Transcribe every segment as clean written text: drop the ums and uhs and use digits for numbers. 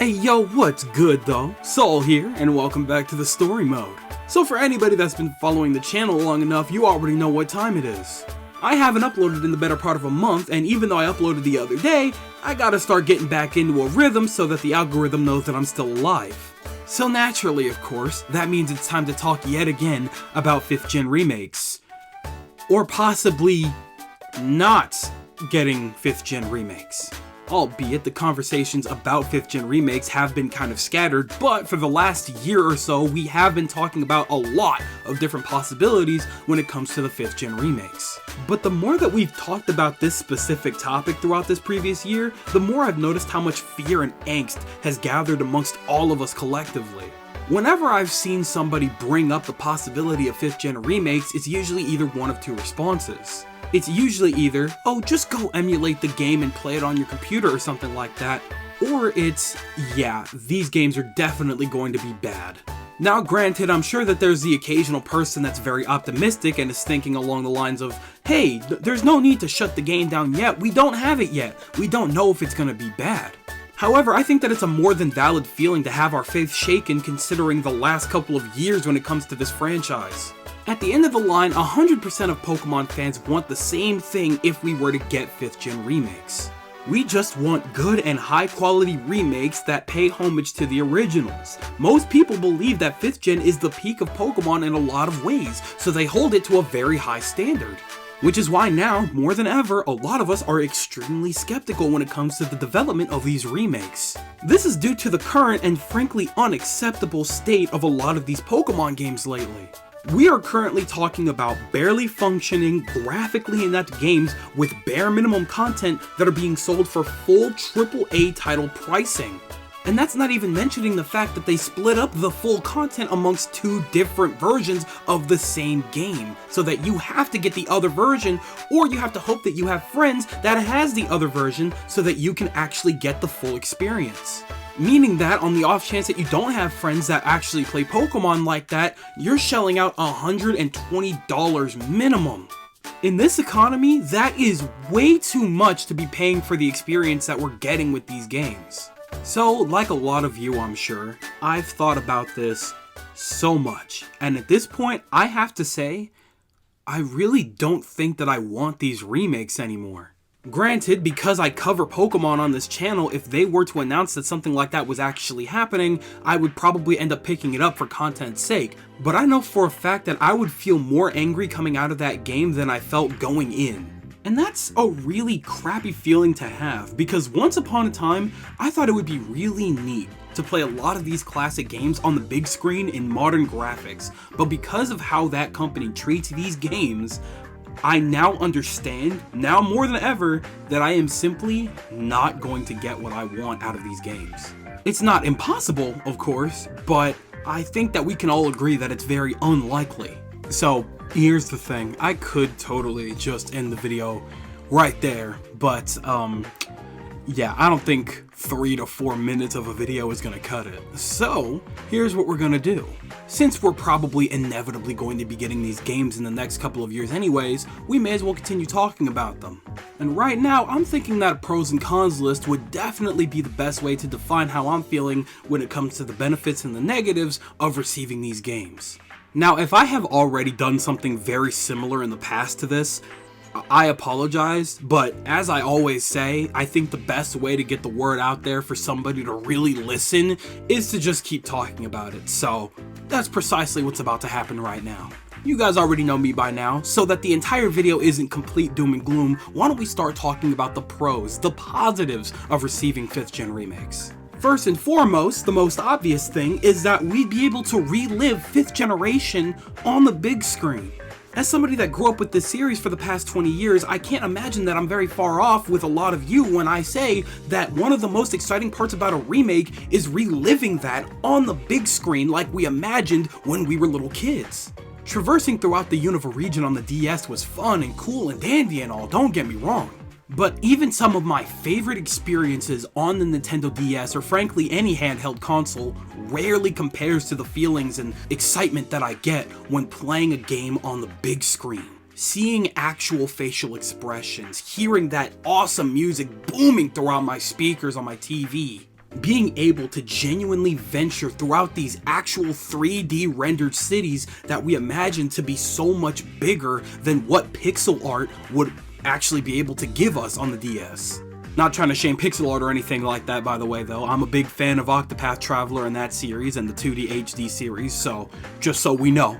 Hey yo, what's good though? Saul here, and welcome back to the story mode. So for anybody that's been following the channel long enough, you already know what time it is. I haven't uploaded in the better part of a month, and even though I uploaded the other day, I gotta start getting back into a rhythm so that the algorithm knows that I'm still alive. So naturally, of course, that means it's time to talk yet again about 5th gen remakes. Or possibly not getting 5th gen remakes. Albeit the conversations about 5th gen remakes have been kind of scattered, but for the last year or so, we have been talking about a lot of different possibilities when it comes to the 5th gen remakes. But the more that we've talked about this specific topic throughout this previous year, the more I've noticed how much fear and angst has gathered amongst all of us collectively. Whenever I've seen somebody bring up the possibility of 5th gen remakes, it's usually either one of two responses. It's usually either, oh, just go emulate the game and play it on your computer or something like that, or it's, yeah, these games are definitely going to be bad. Now granted, I'm sure that there's the occasional person that's very optimistic and is thinking along the lines of, hey, there's no need to shut the game down yet, we don't have it yet, we don't know if it's gonna be bad. However, I think that it's a more than valid feeling to have our faith shaken considering the last couple of years when it comes to this franchise. At the end of the line, 100% of Pokemon fans want the same thing if we were to get 5th gen remakes. We just want good and high quality remakes that pay homage to the originals. Most people believe that 5th gen is the peak of Pokemon in a lot of ways, so they hold it to a very high standard. Which is why now, more than ever, a lot of us are extremely skeptical when it comes to the development of these remakes. This is due to the current and frankly unacceptable state of a lot of these Pokemon games lately. We are currently talking about barely functioning, graphically inept games with bare minimum content that are being sold for full AAA title pricing. And that's not even mentioning the fact that they split up the full content amongst two different versions of the same game, so that you have to get the other version, or you have to hope that you have friends that has the other version so that you can actually get the full experience. Meaning that on the off chance that you don't have friends that actually play Pokemon like that, you're shelling out $120 minimum. In this economy, that is way too much to be paying for the experience that we're getting with these games. So, like a lot of you I'm sure, I've thought about this so much, and at this point I have to say, I really don't think that I want these remakes anymore. Granted, because I cover Pokemon on this channel, if they were to announce that something like that was actually happening, I would probably end up picking it up for content's sake. But I know for a fact that I would feel more angry coming out of that game than I felt going in. And that's a really crappy feeling to have, because once upon a time, I thought it would be really neat to play a lot of these classic games on the big screen in modern graphics. But because of how that company treats these games, I now understand, now more than ever, that I am simply not going to get what I want out of these games. It's not impossible, of course, but I think that we can all agree that it's very unlikely. So, here's the thing, I could totally just end the video right there, but yeah, I don't think 3 to 4 minutes of a video is gonna cut it. So, here's what we're gonna do. Since we're probably inevitably going to be getting these games in the next couple of years anyways, we may as well continue talking about them. And right now, I'm thinking that a pros and cons list would definitely be the best way to define how I'm feeling when it comes to the benefits and the negatives of receiving these games. Now, if I have already done something very similar in the past to this, I apologize, but as I always say, I think the best way to get the word out there for somebody to really listen is to just keep talking about it. So that's precisely what's about to happen right now. You guys already know me by now, so that the entire video isn't complete doom and gloom, why don't we start talking about the pros, the positives of receiving 5th gen remakes. First and foremost, the most obvious thing is that we'd be able to relive 5th generation on the big screen. As somebody that grew up with this series for the past 20 years, I can't imagine that I'm very far off with a lot of you when I say that one of the most exciting parts about a remake is reliving that on the big screen like we imagined when we were little kids. Traversing throughout the Unova region on the DS was fun and cool and dandy and all, don't get me wrong. But even some of my favorite experiences on the Nintendo DS, or frankly any handheld console, rarely compares to the feelings and excitement that I get when playing a game on the big screen. Seeing actual facial expressions, hearing that awesome music booming throughout my speakers on my TV, Being able to genuinely venture throughout these actual 3D rendered cities that we imagine to be so much bigger than what pixel art would actually be able to give us on the DS. Not trying to shame pixel art or anything like that, by the way, though. I'm a big fan of Octopath Traveler and that series and the 2D HD series, so just so we know.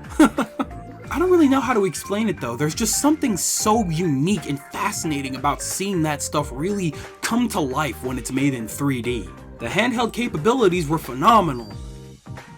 I don't really know how to explain it though. There's just something so unique and fascinating about seeing that stuff really come to life when it's made in 3D. The handheld capabilities were phenomenal,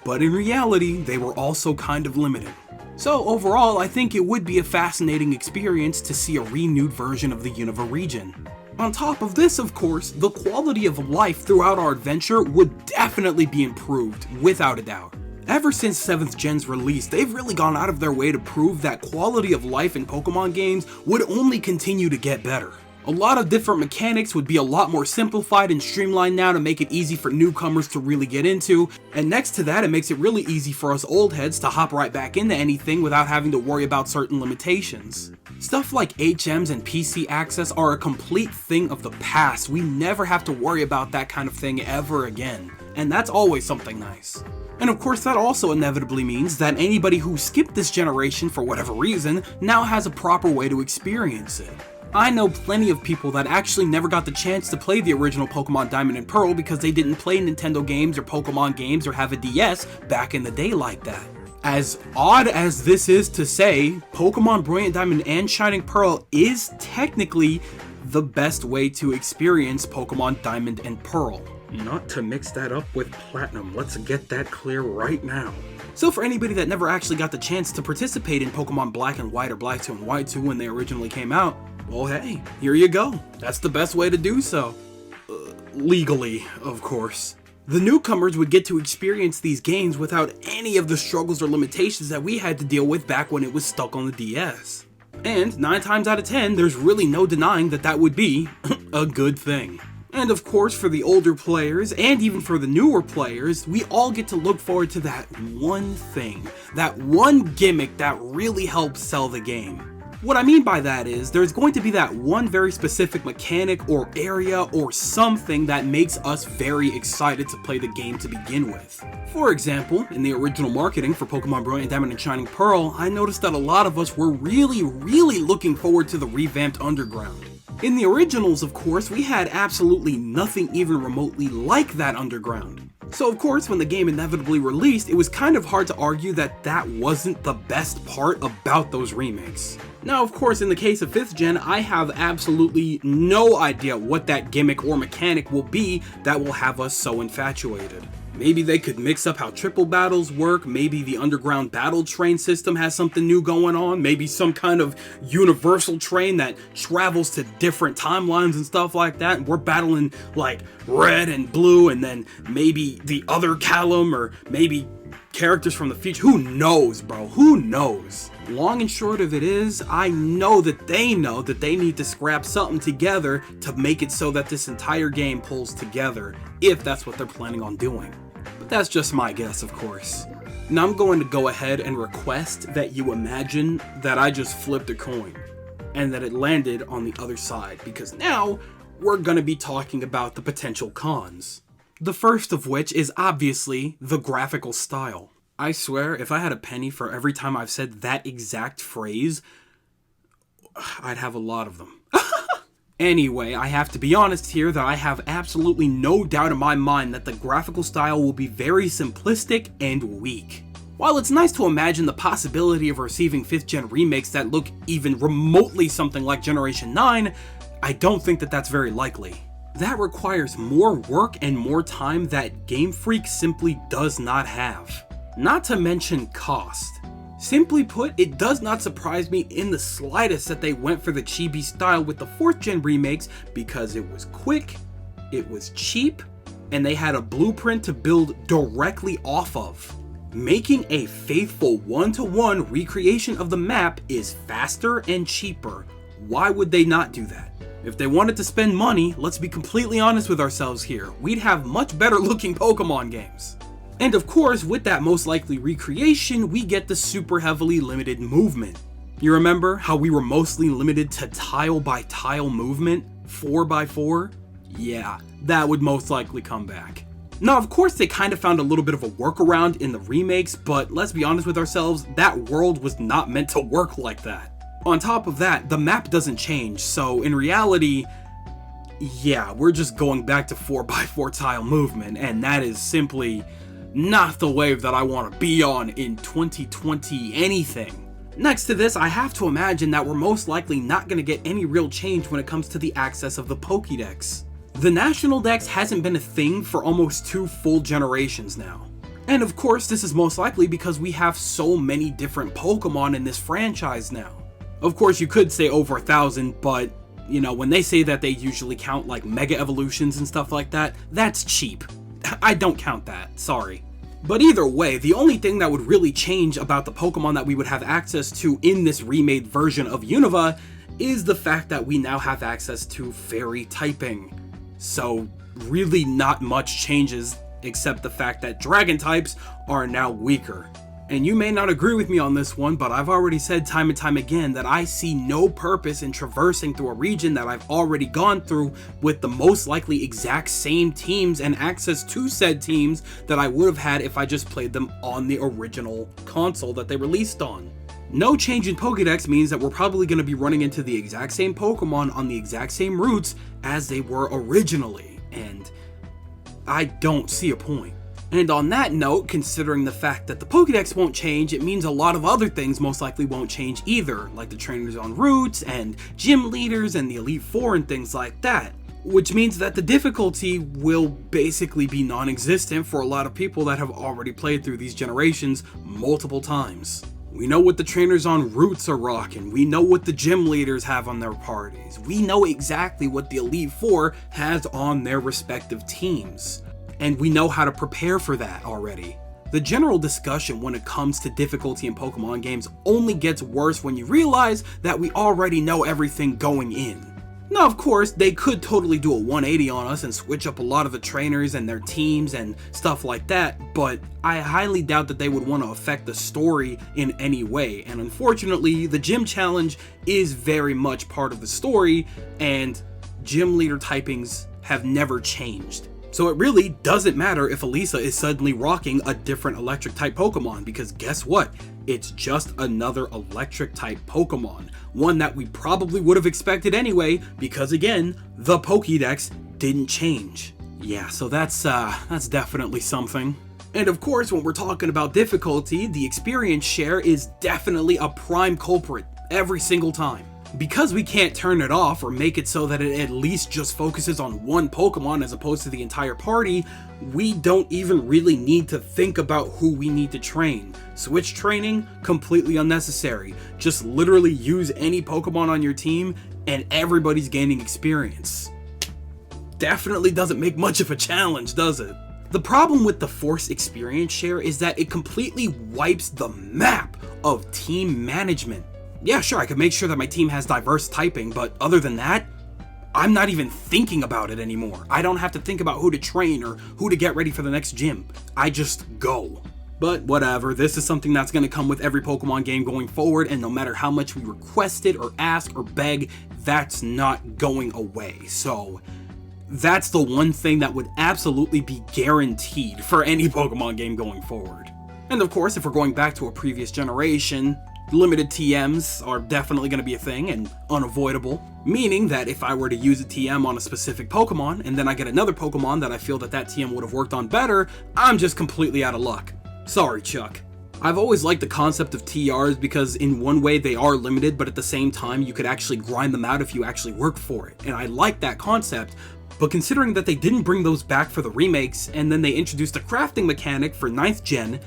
but in reality, they were also kind of limited. So overall, I think it would be a fascinating experience to see a renewed version of the Unova region. On top of this, of course, the quality of life throughout our adventure would definitely be improved, without a doubt. Ever since 7th Gen's release, they've really gone out of their way to prove that quality of life in Pokemon games would only continue to get better. A lot of different mechanics would be a lot more simplified and streamlined now to make it easy for newcomers to really get into, and next to that, it makes it really easy for us old heads to hop right back into anything without having to worry about certain limitations. Stuff like HMs and PC access are a complete thing of the past. We never have to worry about that kind of thing ever again, and that's always something nice. And of course, that also inevitably means that anybody who skipped this generation for whatever reason now has a proper way to experience it. I know plenty of people that actually never got the chance to play the original Pokemon Diamond and Pearl because they didn't play Nintendo games or Pokemon games or have a DS back in the day like that. As odd as this is to say, Pokemon Brilliant Diamond and Shining Pearl is technically the best way to experience Pokemon Diamond and Pearl. Not to mix that up with Platinum, let's get that clear right now. So for anybody that never actually got the chance to participate in Pokemon Black and White or Black 2 and White 2 when they originally came out, well hey, here you go. That's the best way to do so. Legally, of course. The newcomers would get to experience these games without any of the struggles or limitations that we had to deal with back when it was stuck on the DS. And 9 times out of 10, there's really no denying that that would be a good thing. And of course, for the older players, and even for the newer players, we all get to look forward to that one thing, that one gimmick that really helps sell the game. What I mean by that is, there's going to be that one very specific mechanic or area or something that makes us very excited to play the game to begin with. For example, in the original marketing for Pokemon Brilliant Diamond and Shining Pearl, I noticed that a lot of us were really looking forward to the revamped Underground. In the originals, of course, we had absolutely nothing even remotely like that Underground. So of course, when the game inevitably released, it was kind of hard to argue that that wasn't the best part about those remakes. Now, of course, in the case of 5th Gen, I have absolutely no idea what that gimmick or mechanic will be that will have us so infatuated. Maybe they could mix up how triple battles work, maybe the underground battle train system has something new going on, maybe some kind of universal train that travels to different timelines and stuff like that, and we're battling like red and blue, and then maybe the other Callum, or maybe characters from the future. Who knows, bro? Who knows? Long and short of it is, I know that they need to scrap something together to make it so that this entire game pulls together, if that's what they're planning on doing. But that's just my guess, of course. Now I'm going to go ahead and request that you imagine that I just flipped a coin, and that it landed on the other side, because now we're going to be talking about the potential cons. The first of which is obviously the graphical style. I swear, if I had a penny for every time I've said that exact phrase, I'd have a lot of them. Anyway, I have to be honest here that I have absolutely no doubt in my mind that the graphical style will be very simplistic and weak. While it's nice to imagine the possibility of receiving 5th Gen remakes that look even remotely something like Generation 9, I don't think that that's very likely. That requires more work and more time that Game Freak simply does not have. Not to mention cost. Simply put, it does not surprise me in the slightest that they went for the chibi style with the 4th Gen remakes, because it was quick, it was cheap, and they had a blueprint to build directly off of. Making a faithful one-to-one recreation of the map is faster and cheaper. Why would they not do that? If they wanted to spend money, let's be completely honest with ourselves here, we'd have much better looking Pokemon games. And of course, with that most likely recreation, we get the super heavily limited movement. You remember how we were mostly limited to tile by tile movement, 4x4? Yeah, that would most likely come back. Now, of course, they kind of found a little bit of a workaround in the remakes, but let's be honest with ourselves, that world was not meant to work like that. On top of that, the map doesn't change, so in reality, yeah, we're just going back to 4x4 tile movement, and that is simply not the wave that I want to be on in 2020 anything. Next to this, I have to imagine that we're most likely not going to get any real change when it comes to the access of the Pokédex. The National Dex hasn't been a thing for almost 2 full generations now. And of course, this is most likely because we have so many different Pokemon in this franchise now. Of course, you could say over 1,000, but you know, when they say that they usually count like Mega Evolutions and stuff like that, that's cheap. I don't count that, sorry. But either way, the only thing that would really change about the Pokemon that we would have access to in this remade version of Unova is the fact that we now have access to Fairy typing. So really not much changes except the fact that Dragon types are now weaker. And you may not agree with me on this one, but I've already said time and time again that I see no purpose in traversing through a region that I've already gone through with the most likely exact same teams and access to said teams that I would have had if I just played them on the original console that they released on. No change in Pokédex means that we're probably going to be running into the exact same Pokemon on the exact same routes as they were originally, and I don't see a point. And on that note, considering the fact that the Pokédex won't change, it means a lot of other things most likely won't change either, like the trainers on routes, and gym leaders, and the Elite Four, and things like that. Which means that the difficulty will basically be non-existent for a lot of people that have already played through these generations multiple times. We know what the trainers on routes are rocking, we know what the gym leaders have on their parties, we know exactly what the Elite Four has on their respective teams. And we know how to prepare for that already. The general discussion when it comes to difficulty in Pokemon games only gets worse when you realize that we already know everything going in. Now, of course, they could totally do a 180 on us and switch up a lot of the trainers and their teams and stuff like that, but I highly doubt that they would want to affect the story in any way, and unfortunately, the gym challenge is very much part of the story, and gym leader typings have never changed. So it really doesn't matter if Elisa is suddenly rocking a different electric type Pokemon, because guess what? It's just another electric type Pokemon. One that we probably would have expected anyway, because again, the Pokédex didn't change. Yeah, so that's definitely something. And of course, when we're talking about difficulty, the experience share is definitely a prime culprit every single time. Because we can't turn it off or make it so that it at least just focuses on one Pokemon as opposed to the entire party, we don't even really need to think about who we need to train. Switch training, completely unnecessary. Just literally use any Pokemon on your team and everybody's gaining experience. Definitely doesn't make much of a challenge, does it? The problem with the Force Experience Share is that it completely wipes the map of team management. Yeah, sure, I could make sure that my team has diverse typing, but other than that, I'm not even thinking about it anymore. I don't have to think about who to train or who to get ready for the next gym. I just go. But whatever, this is something that's going to come with every Pokemon game going forward, and no matter how much we request it or ask or beg, that's not going away. So that's the one thing that would absolutely be guaranteed for any Pokemon game going forward. And of course, if we're going back to a previous generation, limited TMs are definitely going to be a thing and unavoidable, meaning that if I were to use a TM on a specific Pokemon and then I get another Pokemon that I feel that TM would have worked on better, I'm just completely out of luck. Sorry, Chuck. I've always liked the concept of TRs because in one way they are limited, but at the same time you could actually grind them out if you actually work for it, and I like that concept. But considering that they didn't bring those back for the remakes and then they introduced a crafting mechanic for 9th gen,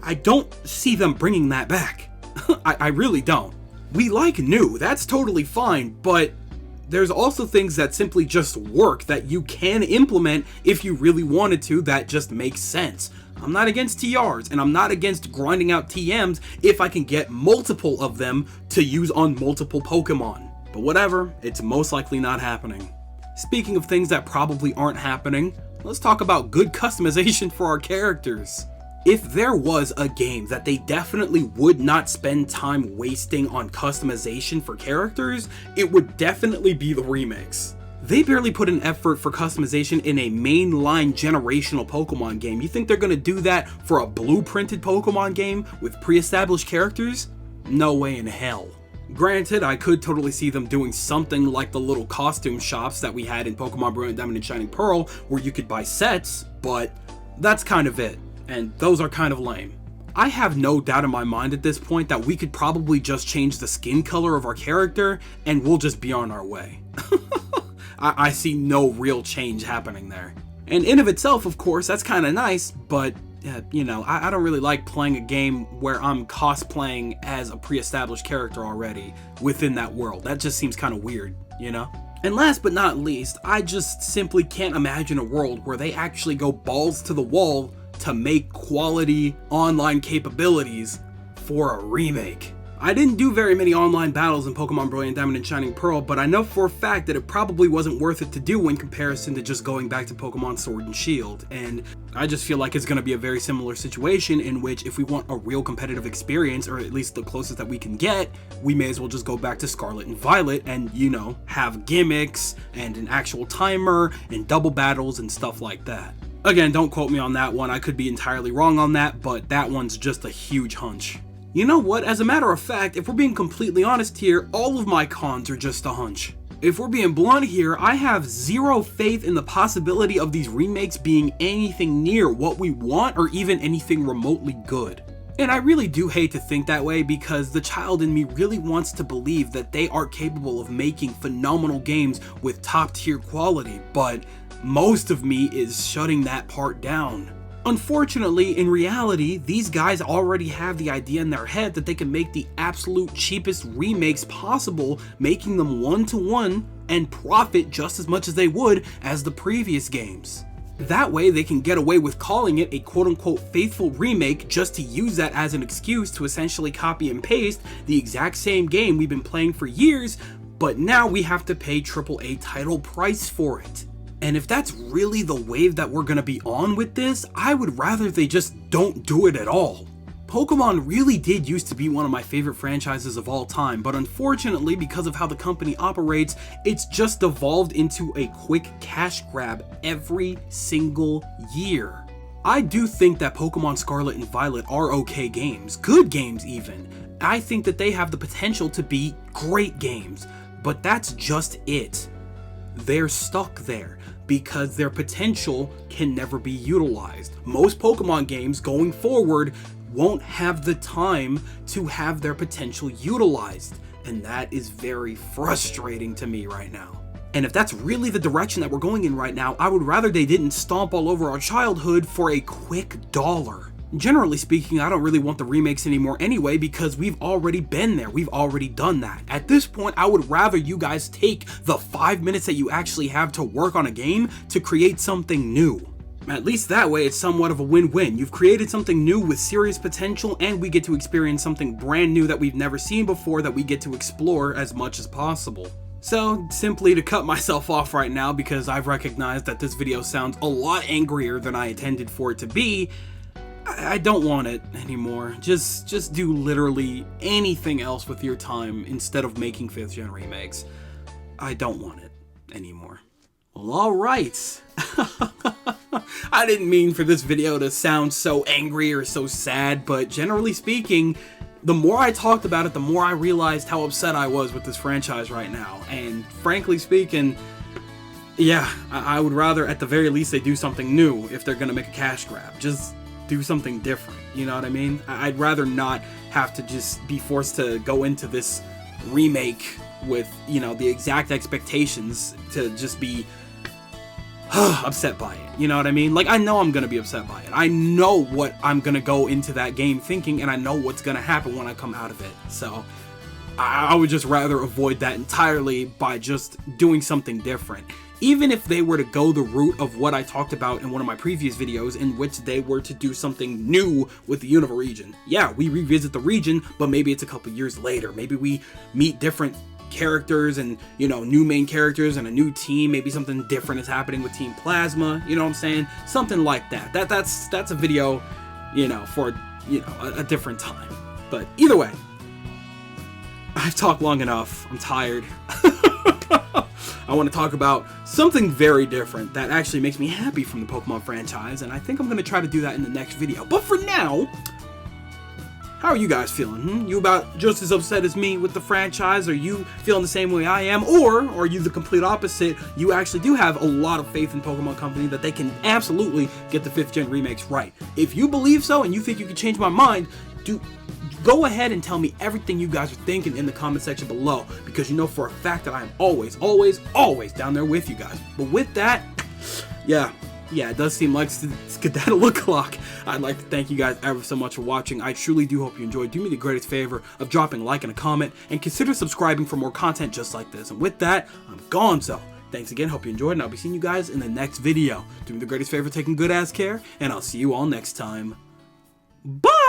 I don't see them bringing that back. I really don't. We like new, that's totally fine, but there's also things that simply just work that you can implement if you really wanted to that just makes sense. I'm not against TRs, and I'm not against grinding out TMs if I can get multiple of them to use on multiple Pokemon. But whatever, it's most likely not happening. Speaking of things that probably aren't happening, let's talk about good customization for our characters. If there was a game that they definitely would not spend time wasting on customization for characters, it would definitely be the remakes. They barely put an effort for customization in a mainline generational Pokemon game. You think they're gonna do that for a blueprinted Pokemon game with pre-established characters? No way in hell. Granted, I could totally see them doing something like the little costume shops that we had in Pokemon Brilliant Diamond and Shining Pearl, where you could buy sets, but that's kind of it, and those are kind of lame. I have no doubt in my mind at this point that we could probably just change the skin color of our character, and we'll just be on our way. I see no real change happening there. And in of itself, of course, that's kind of nice, but you know, I don't really like playing a game where I'm cosplaying as a pre-established character already within that world. That just seems kind of weird, you know? And last but not least, I just simply can't imagine a world where they actually go balls to the wall to make quality online capabilities for a remake. I didn't do very many online battles in Pokemon Brilliant Diamond and Shining Pearl, but I know for a fact that it probably wasn't worth it to do in comparison to just going back to Pokemon Sword and Shield, and I just feel like it's going to be a very similar situation in which if we want a real competitive experience, or at least the closest that we can get, we may as well just go back to Scarlet and Violet and, you know, have gimmicks and an actual timer and double battles and stuff like that. Again, don't quote me on that one, I could be entirely wrong on that, but that one's just a huge hunch. You know what, as a matter of fact, if we're being completely honest here, all of my cons are just a hunch. If we're being blunt here, I have zero faith in the possibility of these remakes being anything near what we want or even anything remotely good. And I really do hate to think that way because the child in me really wants to believe that they are capable of making phenomenal games with top tier quality, but most of me is shutting that part down. Unfortunately, in reality, these guys already have the idea in their head that they can make the absolute cheapest remakes possible, making them one-to-one and profit just as much as they would as the previous games. That way, they can get away with calling it a quote-unquote faithful remake just to use that as an excuse to essentially copy and paste the exact same game we've been playing for years, but now we have to pay AAA title price for it. And if that's really the wave that we're gonna be on with this, I would rather they just don't do it at all. Pokemon really did used to be one of my favorite franchises of all time, but unfortunately, because of how the company operates, it's just evolved into a quick cash grab every single year. I do think that Pokemon Scarlet and Violet are okay games, good games even. I think that they have the potential to be great games, but that's just it. They're stuck there because their potential can never be utilized. Most Pokemon games going forward won't have the time to have their potential utilized, and that is very frustrating to me right now. And if that's really the direction that we're going in right now, I would rather they didn't stomp all over our childhood for a quick dollar. Generally speaking, I don't really want the remakes anymore anyway because we've already been there, we've already done that. At this point, I would rather you guys take the 5 minutes that you actually have to work on a game to create something new. At least that way it's somewhat of a win-win. You've created something new with serious potential and we get to experience something brand new that we've never seen before that we get to explore as much as possible. So, simply to cut myself off right now because I've recognized that this video sounds a lot angrier than I intended for it to be, I don't want it anymore. Just do literally anything else with your time instead of making 5th gen remakes. I don't want it anymore. Well, alright. I didn't mean for this video to sound so angry or so sad, but generally speaking, the more I talked about it, the more I realized how upset I was with this franchise right now. And frankly speaking, yeah, I would rather at the very least they do something new if they're gonna make a cash grab. Just do something different, you know what I mean? I'd rather not have to just be forced to go into this remake with, you know, the exact expectations to just be upset by it, you know what I mean? Like, I know I'm gonna be upset by it. I know what I'm gonna go into that game thinking, and I know what's gonna happen when I come out of it. So, I would just rather avoid that entirely by just doing something different. Even if they were to go the route of what I talked about in one of my previous videos, in which they were to do something new with the Unova region. Yeah, we revisit the region, but maybe it's a couple years later. Maybe we meet different characters and, you know, new main characters and a new team. Maybe something different is happening with Team Plasma, you know what I'm saying? Something like that. That's a video, you know, for, you know, a different time. But either way, I've talked long enough. I'm tired. I want to talk about something very different that actually makes me happy from the Pokemon franchise, and I think I'm going to try to do that in the next video. But for now, how are you guys feeling? You about just as upset as me with the franchise? Are you feeling the same way I am? Or are you the complete opposite? You actually do have a lot of faith in Pokemon Company that they can absolutely get the 5th gen remakes right. If you believe so and you think you can change my mind, go ahead and tell me everything you guys are thinking in the comment section below, because you know for a fact that I am always, always, always down there with you guys. But with that, yeah, it does seem like skedaddle o'clock. I'd like to thank you guys ever so much for watching. I truly do hope you enjoyed. Do me the greatest favor of dropping a like and a comment, and consider subscribing for more content just like this. And with that, I'm gone. So thanks again, hope you enjoyed, and I'll be seeing you guys in the next video. Do me the greatest favor, taking good ass care, and I'll see you all next time. Bye!